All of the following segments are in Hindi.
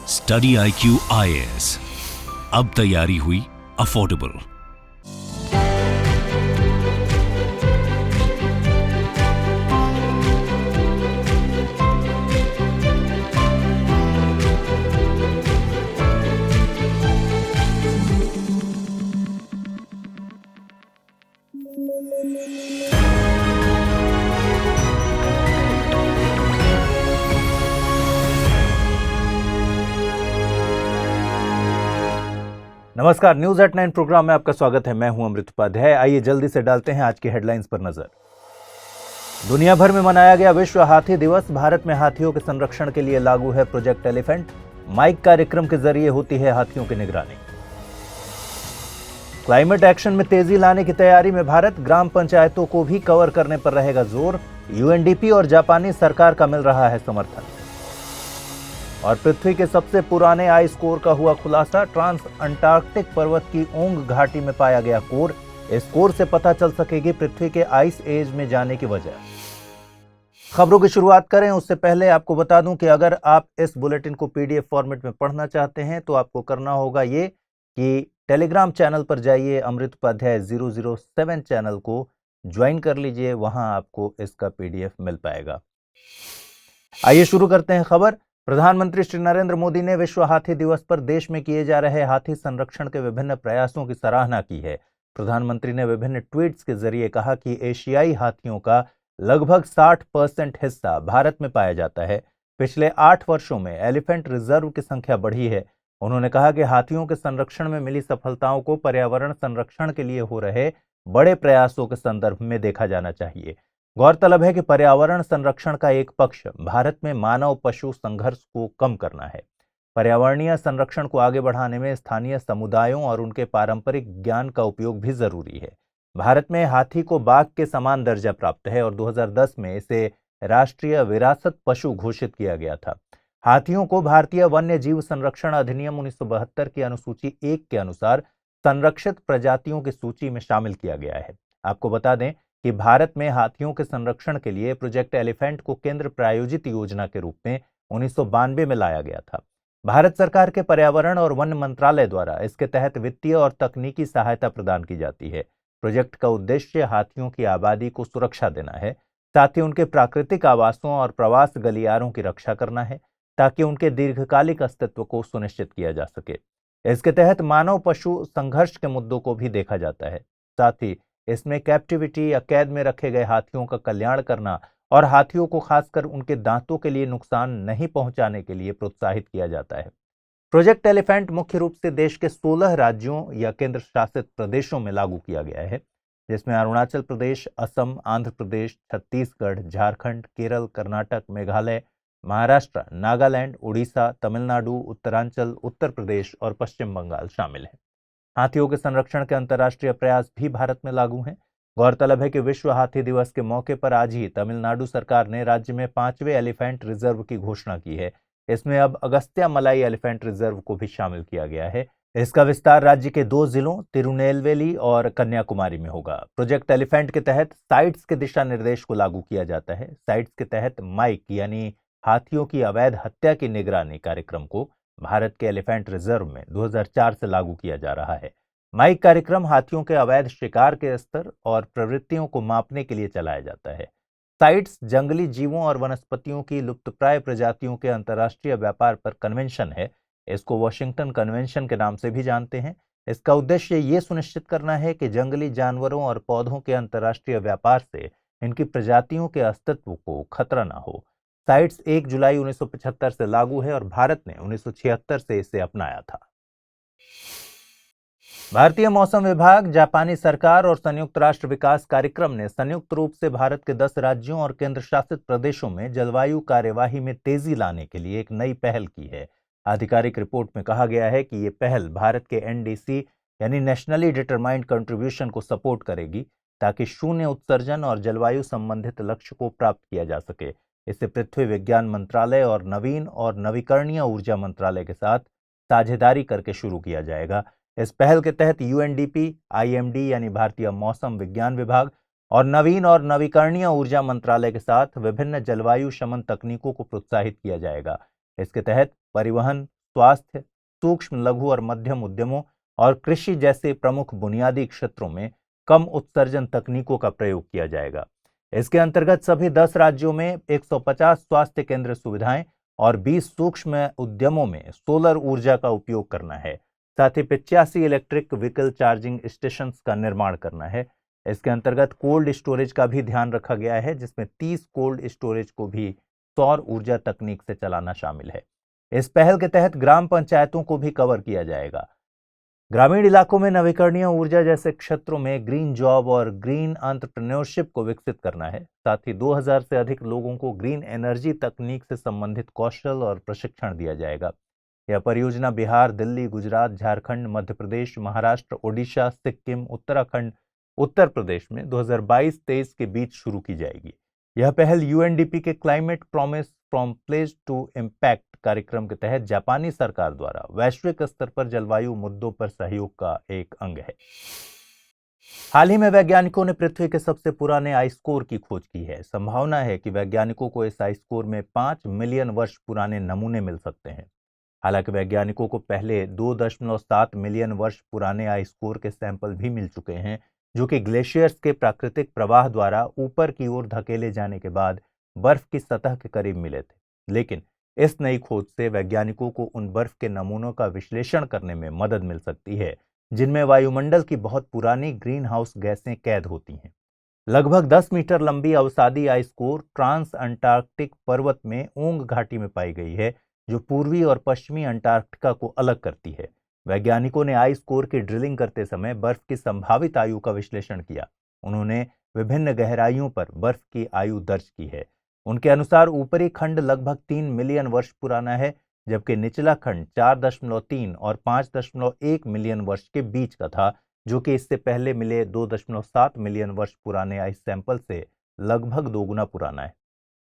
स्टडी IQ IAS, अब तैयारी हुई अफोर्डेबल। नमस्कार, न्यूज एट 9 प्रोग्राम में आपका स्वागत है। मैं हूं अमृत उपाध्याय। आइए जल्दी से डालते हैं आज की हेडलाइंस पर नजर। दुनिया भर में मनाया गया विश्व हाथी दिवस। भारत में हाथियों के संरक्षण के लिए लागू है प्रोजेक्ट एलिफेंट। माइक कार्यक्रम के जरिए होती है हाथियों की निगरानी। क्लाइमेट एक्शन में तेजी लाने की तैयारी में भारत। ग्राम पंचायतों को भी कवर करने पर रहेगा जोर। UNDP और जापानी सरकार का मिल रहा है समर्थन। और पृथ्वी के सबसे पुराने आइस कोर का हुआ खुलासा। ट्रांस अंटार्कटिक पर्वत की ओंग घाटी में पाया गया कोर। इस कोर से पता चल सकेगी पृथ्वी के आइस एज में जाने की वजह। खबरों की शुरुआत करें उससे पहले आपको बता दूं कि अगर आप इस बुलेटिन को PDF फॉर्मेट में पढ़ना चाहते हैं तो आपको करना होगा ये कि टेलीग्राम चैनल पर जाइए, अमृत उपाध्याय 007 चैनल को ज्वाइन कर लीजिए, वहां आपको इसका PDF मिल पाएगा। आइए शुरू करते हैं खबर। प्रधानमंत्री श्री नरेंद्र मोदी ने विश्व हाथी दिवस पर देश में किए जा रहे हाथी संरक्षण के विभिन्न प्रयासों की सराहना की है। प्रधानमंत्री ने विभिन्न ट्वीट्स के जरिए कहा कि एशियाई हाथियों का लगभग 60% हिस्सा भारत में पाया जाता है। पिछले 8 वर्षों में एलिफेंट रिजर्व की संख्या बढ़ी है। उन्होंने कहा कि हाथियों के संरक्षण में मिली सफलताओं को पर्यावरण संरक्षण के लिए हो रहे बड़े प्रयासों के संदर्भ में देखा जाना चाहिए। गौरतलब है कि पर्यावरण संरक्षण का एक पक्ष भारत में मानव पशु संघर्ष को कम करना है। पर्यावरणीय संरक्षण को आगे बढ़ाने में स्थानीय समुदायों और उनके पारंपरिक ज्ञान का उपयोग भी जरूरी है। भारत में हाथी को बाघ के समान दर्जा प्राप्त है और 2010 में इसे राष्ट्रीय विरासत पशु घोषित किया गया था। हाथियों को भारतीय वन्य जीव संरक्षण अधिनियम 1972 की अनुसूची 1 के अनुसार संरक्षित प्रजातियों की सूची में शामिल किया गया है। आपको बता दें कि भारत में हाथियों के संरक्षण के लिए प्रोजेक्ट एलिफेंट को केंद्र प्रायोजित योजना के रूप में 1992 में लाया गया था। भारत सरकार के पर्यावरण और वन मंत्रालय द्वारा इसके तहत वित्तीय और तकनीकी सहायता प्रदान की जाती है। प्रोजेक्ट का उद्देश्य हाथियों की आबादी को सुरक्षा देना है, साथ ही उनके प्राकृतिक आवासों और प्रवास गलियारों की रक्षा करना है ताकि उनके दीर्घकालिक अस्तित्व को सुनिश्चित किया जा सके। इसके तहत मानव पशु संघर्ष के मुद्दों को भी देखा जाता है। साथ ही इसमें कैप्टिविटी या कैद में रखे गए हाथियों का कल्याण करना और हाथियों को खासकर उनके दांतों के लिए नुकसान नहीं पहुंचाने के लिए प्रोत्साहित किया जाता है। प्रोजेक्ट एलिफेंट मुख्य रूप से देश के 16 राज्यों या केंद्र शासित प्रदेशों में लागू किया गया है, जिसमें अरुणाचल प्रदेश, असम, आंध्र प्रदेश, छत्तीसगढ़, झारखंड, केरल, कर्नाटक, मेघालय, महाराष्ट्र, नागालैंड, उड़ीसा, तमिलनाडु, उत्तरांचल, उत्तर प्रदेश और पश्चिम बंगाल शामिल हैं। हाथियों के संरक्षण के अंतर्राष्ट्रीय प्रयास भी भारत में लागू हैं। गौरतलब है कि विश्व हाथी दिवस के मौके पर आज ही तमिलनाडु सरकार ने राज्य में 5वें एलिफेंट रिजर्व की घोषणा की है। इसमें अब अगस्त्या मलाई एलिफेंट रिजर्व को भी शामिल किया गया है। इसका विस्तार राज्य के 2 जिलों तिरुनेलवेली और कन्याकुमारी में होगा। प्रोजेक्ट एलिफेंट के तहत साइट्स के दिशा निर्देश को लागू किया जाता है। साइट्स के तहत माइक यानी हाथियों की अवैध हत्या की निगरानी कार्यक्रम को भारत के एलिफेंट रिजर्व में 2004 से लागू किया जा रहा है। माइक कार्यक्रम हाथियों के अवैध शिकार के स्तर और प्रवृत्तियों को मापने के लिए चलाया जाता है। साइट्स जंगली जीवों और वनस्पतियों की लुप्तप्राय प्रजातियों के अंतर्राष्ट्रीय व्यापार पर कन्वेंशन है। इसको वॉशिंगटन कन्वेंशन के नाम से भी जानते हैं। इसका उद्देश्य ये सुनिश्चित करना है कि जंगली जानवरों और पौधों के अंतर्राष्ट्रीय व्यापार से इनकी प्रजातियों के अस्तित्व को खतरा न हो। साइट्स 1 जुलाई 1975 से लागू है और भारत ने 1976 से इसे अपनाया था। भारतीय मौसम विभाग, जापानी सरकार और संयुक्त राष्ट्र विकास कार्यक्रम ने संयुक्त रूप से भारत के 10 राज्यों और केंद्र शासित प्रदेशों में जलवायु कार्यवाही में तेजी लाने के लिए एक नई पहल की है। आधिकारिक रिपोर्ट में कहा गया है कि ये पहल भारत के NDC यानी नेशनली डिटरमाइंड कंट्रीब्यूशन को सपोर्ट करेगी ताकि शून्य उत्सर्जन और जलवायु संबंधित लक्ष्य को प्राप्त किया जा सके। इसे पृथ्वी विज्ञान मंत्रालय और नवीन और नवीकरणीय ऊर्जा मंत्रालय के साथ साझेदारी करके शुरू किया जाएगा। इस पहल के तहत UNDP, IMD यानी भारतीय मौसम विज्ञान विभाग और नवीन और नवीकरणीय ऊर्जा मंत्रालय के साथ विभिन्न जलवायु शमन तकनीकों को प्रोत्साहित किया जाएगा। इसके तहत परिवहन, स्वास्थ्य, सूक्ष्म, लघु और मध्यम उद्यमों और कृषि जैसे प्रमुख बुनियादी क्षेत्रों में कम उत्सर्जन तकनीकों का प्रयोग किया जाएगा। इसके अंतर्गत सभी 10 राज्यों में 150 स्वास्थ्य केंद्र सुविधाएं और 20 सूक्ष्म उद्यमों में सोलर ऊर्जा का उपयोग करना है। साथ ही 85 इलेक्ट्रिक व्हीकल चार्जिंग स्टेशन का निर्माण करना है। इसके अंतर्गत कोल्ड स्टोरेज का भी ध्यान रखा गया है, जिसमें 30 कोल्ड स्टोरेज को भी सौर ऊर्जा तकनीक से चलाना शामिल है। इस पहल के तहत ग्राम पंचायतों को भी कवर किया जाएगा। ग्रामीण इलाकों में नवीकरणीय ऊर्जा जैसे क्षेत्रों में ग्रीन जॉब और ग्रीन एंटरप्रेन्योरशिप को विकसित करना है। साथ ही 2000 से अधिक लोगों को ग्रीन एनर्जी तकनीक से संबंधित कौशल और प्रशिक्षण दिया जाएगा। यह परियोजना बिहार, दिल्ली, गुजरात, झारखंड, मध्य प्रदेश, महाराष्ट्र, ओडिशा, सिक्किम, उत्तराखंड, उत्तर प्रदेश में 2022-23 के बीच शुरू की जाएगी। यह पहल यूएनडीपी के climate promise from pledge to impact कार्यक्रम के तहत जापानी सरकार द्वारा वैश्विक स्तर पर जलवायु मुद्दों पर सहयोग का एक अंग है। हाल ही में वैज्ञानिकों ने पृथ्वी के सबसे पुराने आइस कोर की खोज की है। संभावना है कि वैज्ञानिकों को इस आइस कोर में 5 मिलियन वर्ष पुराने नमूने मिल सकते हैं। हालांकि वैज्ञानिकों को पहले 2.7 मिलियन वर्ष पुराने आइस कोर के सैंपल भी मिल चुके हैं, जो कि ग्लेशियर्स के प्राकृतिक प्रवाह द्वारा ऊपर की ओर धकेले जाने के बाद बर्फ की सतह के करीब मिले थे। लेकिन इस नई खोज से वैज्ञानिकों को उन बर्फ के नमूनों का विश्लेषण करने में मदद मिल सकती है, जिनमें वायुमंडल की बहुत पुरानी ग्रीन हाउस गैसें कैद होती हैं। लगभग 10 मीटर लंबी अवसादी आइस कोर ट्रांस अंटार्कटिक पर्वत में ओंग घाटी में पाई गई है, जो पूर्वी और पश्चिमी अंटार्कटिका को अलग करती है। वैज्ञानिकों ने आइस कोर की ड्रिलिंग करते समय बर्फ की संभावित आयु का विश्लेषण किया। उन्होंने विभिन्न गहराइयों पर बर्फ की आयु दर्ज की है। उनके अनुसार ऊपरी खंड लगभग 3 मिलियन वर्ष पुराना है, जबकि निचला खंड 4.3 और 5.1 मिलियन वर्ष के बीच का था, जो कि इससे पहले मिले 2.7 मिलियन वर्ष पुराने आइस सैंपल से लगभग दोगुना पुराना है।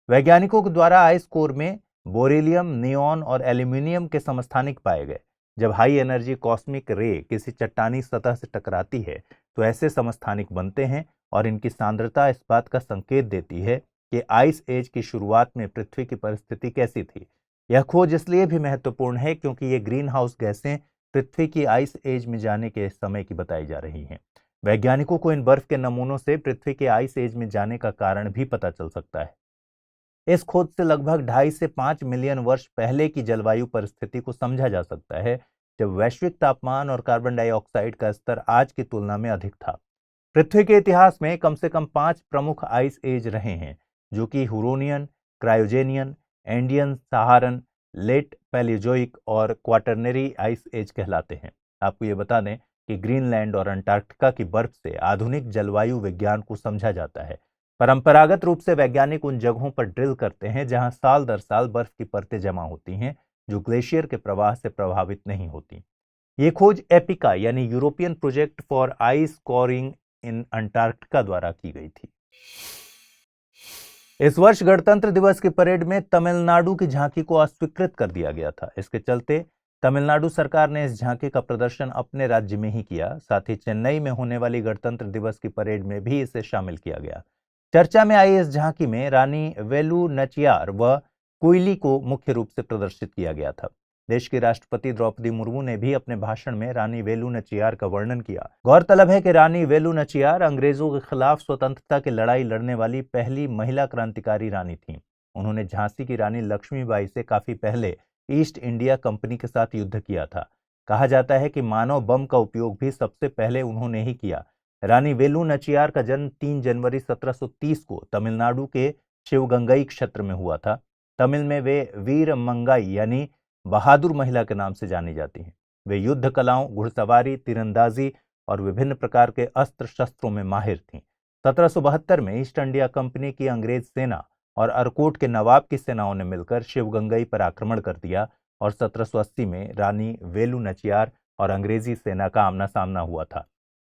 वैज्ञानिकों के द्वारा आइस कोर में बोरेलियम, नियॉन और एल्यूमिनियम के समस्थानिक पाए गए। जब हाई एनर्जी कॉस्मिक रे किसी चट्टानी सतह से टकराती है तो ऐसे समस्थानिक बनते हैं और इनकी सांद्रता इस बात का संकेत देती है कि आइस एज की शुरुआत में पृथ्वी की परिस्थिति कैसी थी। यह खोज इसलिए भी महत्वपूर्ण है क्योंकि ये ग्रीन हाउस गैसें पृथ्वी की आइस एज में जाने के समय की बताई जा रही हैं। वैज्ञानिकों को इन बर्फ के नमूनों से पृथ्वी के आइस एज में जाने का कारण भी पता चल सकता है। इस खोज से लगभग 2.5 से 5 मिलियन वर्ष पहले की जलवायु परिस्थिति को समझा जा सकता है, जब वैश्विक तापमान और कार्बन डाइऑक्साइड का स्तर आज की तुलना में अधिक था। पृथ्वी के इतिहास में कम से कम 5 प्रमुख आइस एज रहे हैं, जो कि हुरोनियन, क्रायोजेनियन, एंडियन, सहारन, लेट पैलियोजोइक और क्वाटरनरी आइस एज कहलाते हैं। आपको ये बता दें कि ग्रीनलैंड और अंटार्कटिका की बर्फ से आधुनिक जलवायु विज्ञान को समझा जाता है। परंपरागत रूप से वैज्ञानिक उन जगहों पर ड्रिल करते हैं जहां साल दर साल बर्फ की परतें जमा होती हैं, जो ग्लेशियर के प्रवाह से प्रभावित नहीं होती। ये खोज एपिका यानी European project for ice Koring in Antarctica द्वारा की गई थी। इस वर्ष गणतंत्र दिवस की परेड में तमिलनाडु की झांकी को अस्वीकृत कर दिया गया था। इसके चलते तमिलनाडु सरकार ने इस झांकी का प्रदर्शन अपने राज्य में ही किया। साथ ही चेन्नई में होने वाली गणतंत्र दिवस की परेड में भी इसे शामिल किया गया। चर्चा में आई इस झांकी में रानी वेलु नचियार व कोयली को मुख्य रूप से प्रदर्शित किया गया था। देश की राष्ट्रपति द्रौपदी मुर्मू ने भी अपने भाषण में रानी वेलु नचियार का वर्णन किया। गौरतलब है कि रानी वेलु नचियार अंग्रेजों के खिलाफ स्वतंत्रता की लड़ाई लड़ने वाली पहली महिला क्रांतिकारी रानी थीं। उन्होंने झांसी की रानी लक्ष्मीबाई से काफी पहले ईस्ट इंडिया कंपनी के साथ युद्ध किया था। कहा जाता है कि मानव बम का उपयोग भी सबसे पहले उन्होंने ही किया। रानी वेलु नचियार का जन्म 3 जनवरी 1730 को तमिलनाडु के शिवगंगई क्षेत्र में हुआ था। तमिल में वे वीर मंगाई यानी बहादुर महिला के नाम से जानी जाती हैं। वे युद्ध कलाओं, घुड़सवारी, तीरंदाजी और विभिन्न प्रकार के अस्त्र शस्त्रों में माहिर थीं। 1772 में ईस्ट इंडिया कंपनी की अंग्रेज सेना और अरकोट के नवाब की सेनाओं ने मिलकर शिवगंगई पर आक्रमण कर दिया और 1780 में रानी वेलु नचियार और अंग्रेजी सेना का आमना सामना हुआ था।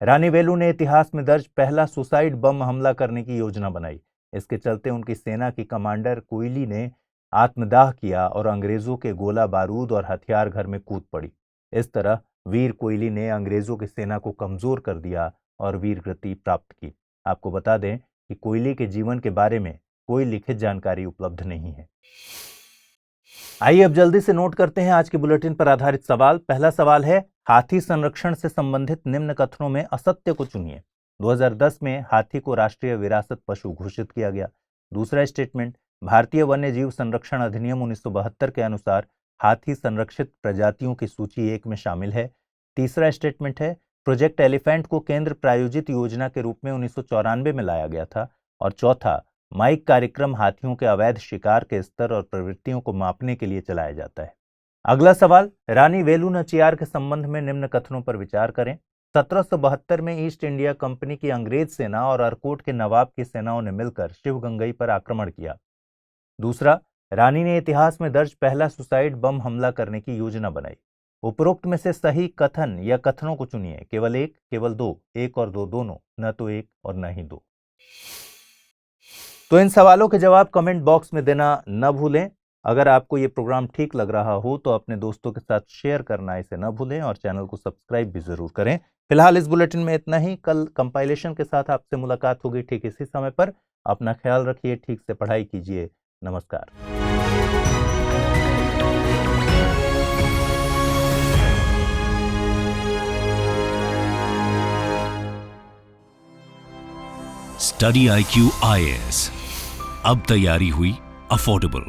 रानी वेलु ने इतिहास में दर्ज पहला सुसाइड बम हमला करने की योजना बनाई। इसके चलते उनकी सेना की कमांडर कोयली ने आत्मदाह किया और अंग्रेजों के गोला बारूद और हथियार घर में कूद पड़ी। इस तरह वीर कोयली ने अंग्रेजों की सेना को कमजोर कर दिया और वीरगति प्राप्त की। आपको बता दें कि कोयली के जीवन के बारे में कोई लिखित जानकारी उपलब्ध नहीं है। आइए अब जल्दी से नोट करते हैं आज के बुलेटिन पर आधारित सवाल। पहला सवाल है, हाथी संरक्षण से संबंधित निम्न कथनों में असत्य को चुनिए। 2010 में हाथी को राष्ट्रीय विरासत पशु घोषित किया गया। दूसरा स्टेटमेंट, भारतीय वन्य जीव संरक्षण अधिनियम 1972 के अनुसार हाथी संरक्षित प्रजातियों की सूची 1 में शामिल है। तीसरा स्टेटमेंट है, प्रोजेक्ट एलिफेंट को केंद्र प्रायोजित योजना के रूप में 1994 में लाया गया था। और चौथा, माइक कार्यक्रम हाथियों के अवैध शिकार के स्तर और प्रवृत्तियों को मापने के लिए चलाया जाता है। अगला सवाल, रानी वेलु नाचियार के संबंध में निम्न कथनों पर विचार करें। 1772 में ईस्ट इंडिया कंपनी की अंग्रेज सेना और अरकोट के नवाब की सेनाओं ने मिलकर शिवगंगई पर आक्रमण किया। दूसरा, रानी ने इतिहास में दर्ज पहला सुसाइड बम हमला करने की योजना बनाई। उपरोक्त में से सही कथन या कथनों को चुनिए। केवल एक, केवल दो, एक और दो दोनों, न तो एक और न ही दो। तो इन सवालों के जवाब कमेंट बॉक्स में देना न भूलें। अगर आपको ये प्रोग्राम ठीक लग रहा हो तो अपने दोस्तों के साथ शेयर करना इसे न भूलें और चैनल को सब्सक्राइब भी जरूर करें। फिलहाल इस बुलेटिन में इतना ही। कल कंपाइलेशन के साथ आपसे मुलाकात होगी ठीक इसी समय पर। अपना ख्याल रखिए, ठीक से पढ़ाई कीजिए। नमस्कार। स्टडी IQ IAS, अब तैयारी हुई अफोर्डेबल।